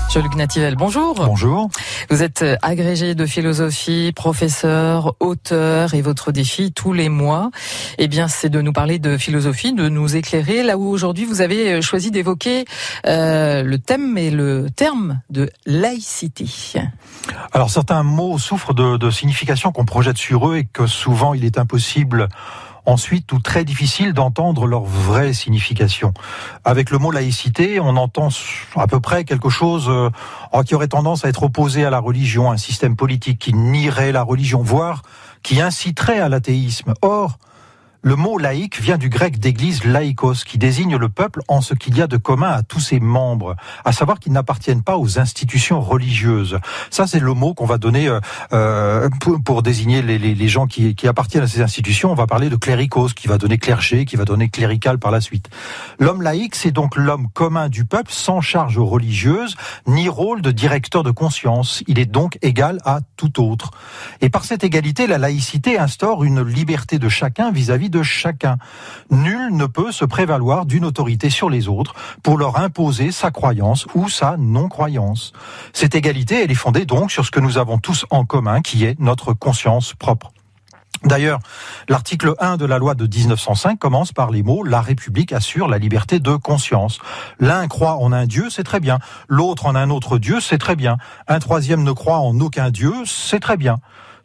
Jean-Luc Nativel, bonjour. Bonjour. Vous êtes agrégé de philosophie, professeur, auteur, et votre défi tous les mois, c'est de nous parler de philosophie, de nous éclairer. Là où aujourd'hui vous avez choisi d'évoquer le thème et le terme de laïcité. Alors certains mots souffrent de significations qu'on projette sur eux et que souvent il est impossible ensuite ou très difficile d'entendre leur vraie signification. Avec le mot laïcité, on entend à peu près quelque chose qui aurait tendance à être opposé à la religion, un système politique qui nierait la religion, voire qui inciterait à l'athéisme. Or, le mot laïque vient du grec d'église laïkos, qui désigne le peuple en ce qu'il y a de commun à tous ses membres, à savoir qu'ils n'appartiennent pas aux institutions religieuses. Ça, c'est le mot qu'on va donner pour désigner les gens qui appartiennent à ces institutions. On va parler de cléricos, qui va donner clergé, qui va donner clérical par la suite. L'homme laïque, c'est donc l'homme commun du peuple, sans charge religieuse, ni rôle de directeur de conscience. Il est donc égal à tout autre. Et par cette égalité, la laïcité instaure une liberté de chacun vis-à-vis de chacun. Nul ne peut se prévaloir d'une autorité sur les autres pour leur imposer sa croyance ou sa non-croyance. Cette égalité, elle est fondée donc sur ce que nous avons tous en commun, qui est notre conscience propre. D'ailleurs, l'article 1 de la loi de 1905 commence par les mots « La République assure la liberté de conscience ». L'un croit en un Dieu, c'est très bien. L'autre en un autre Dieu, c'est très bien. Un troisième ne croit en aucun Dieu, c'est très bien.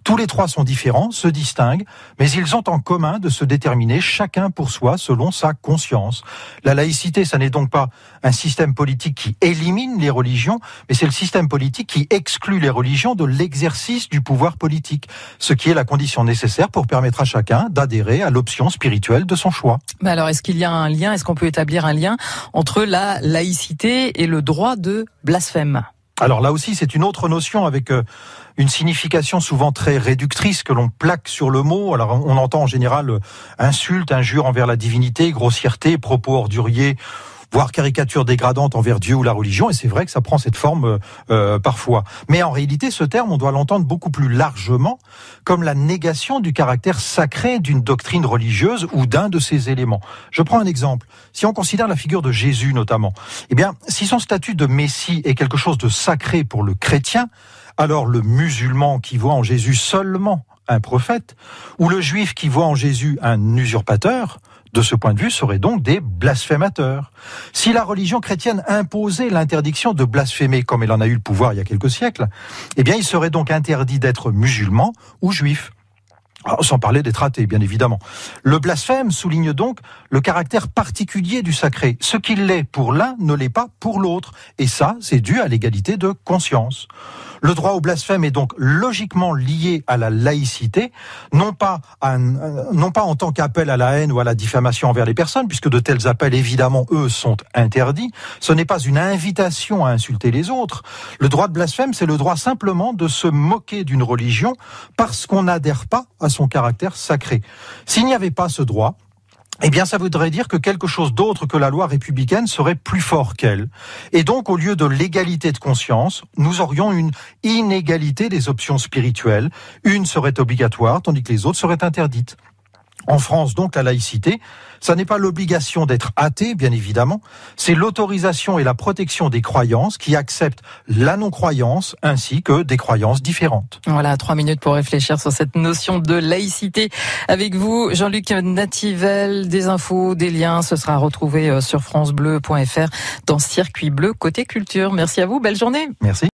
Tous les trois sont différents, se distinguent, mais ils ont en commun de se déterminer chacun pour soi selon sa conscience. La laïcité, ça n'est donc pas un système politique qui élimine les religions, mais c'est le système politique qui exclut les religions de l'exercice du pouvoir politique, ce qui est la condition nécessaire pour permettre à chacun d'adhérer à l'option spirituelle de son choix. Mais alors, est-ce qu'il y a un lien, est-ce qu'on peut établir un lien entre la laïcité et le droit de blasphème ? Alors là aussi, c'est une autre notion avec une signification souvent très réductrice que l'on plaque sur le mot. Alors on entend en général insulte, injure envers la divinité, grossièreté, propos orduriers, voire caricature dégradante envers Dieu ou la religion, et c'est vrai que ça prend cette forme parfois. Mais en réalité, ce terme, on doit l'entendre beaucoup plus largement comme la négation du caractère sacré d'une doctrine religieuse ou d'un de ses éléments. Je prends un exemple. Si on considère la figure de Jésus notamment, si son statut de Messie est quelque chose de sacré pour le chrétien, alors le musulman qui voit en Jésus seulement un prophète, ou le juif qui voit en Jésus un usurpateur, de ce point de vue, seraient donc des blasphémateurs. Si la religion chrétienne imposait l'interdiction de blasphémer, comme elle en a eu le pouvoir il y a quelques siècles, il serait donc interdit d'être musulman ou juif. Alors, sans parler d'être athée, bien évidemment. Le blasphème souligne donc le caractère particulier du sacré. Ce qu'il l'est pour l'un ne l'est pas pour l'autre. Et ça, c'est dû à l'égalité de conscience. Le droit au blasphème est donc logiquement lié à la laïcité, non pas en tant qu'appel à la haine ou à la diffamation envers les personnes, puisque de tels appels, évidemment, eux, sont interdits. Ce n'est pas une invitation à insulter les autres. Le droit de blasphème, c'est le droit simplement de se moquer d'une religion parce qu'on n'adhère pas à son caractère sacré. S'il n'y avait pas ce droit, ça voudrait dire que quelque chose d'autre que la loi républicaine serait plus fort qu'elle. Et donc, au lieu de l'égalité de conscience, nous aurions une inégalité des options spirituelles. Une serait obligatoire, tandis que les autres seraient interdites. En France, donc, la laïcité, ça n'est pas l'obligation d'être athée, bien évidemment, c'est l'autorisation et la protection des croyances qui acceptent la non-croyance ainsi que des croyances différentes. Voilà, 3 minutes pour réfléchir sur cette notion de laïcité. Avec vous, Jean-Luc Nativel, des infos, des liens, ce sera retrouvé sur francebleu.fr dans Circuit Bleu côté culture. Merci à vous, belle journée. Merci.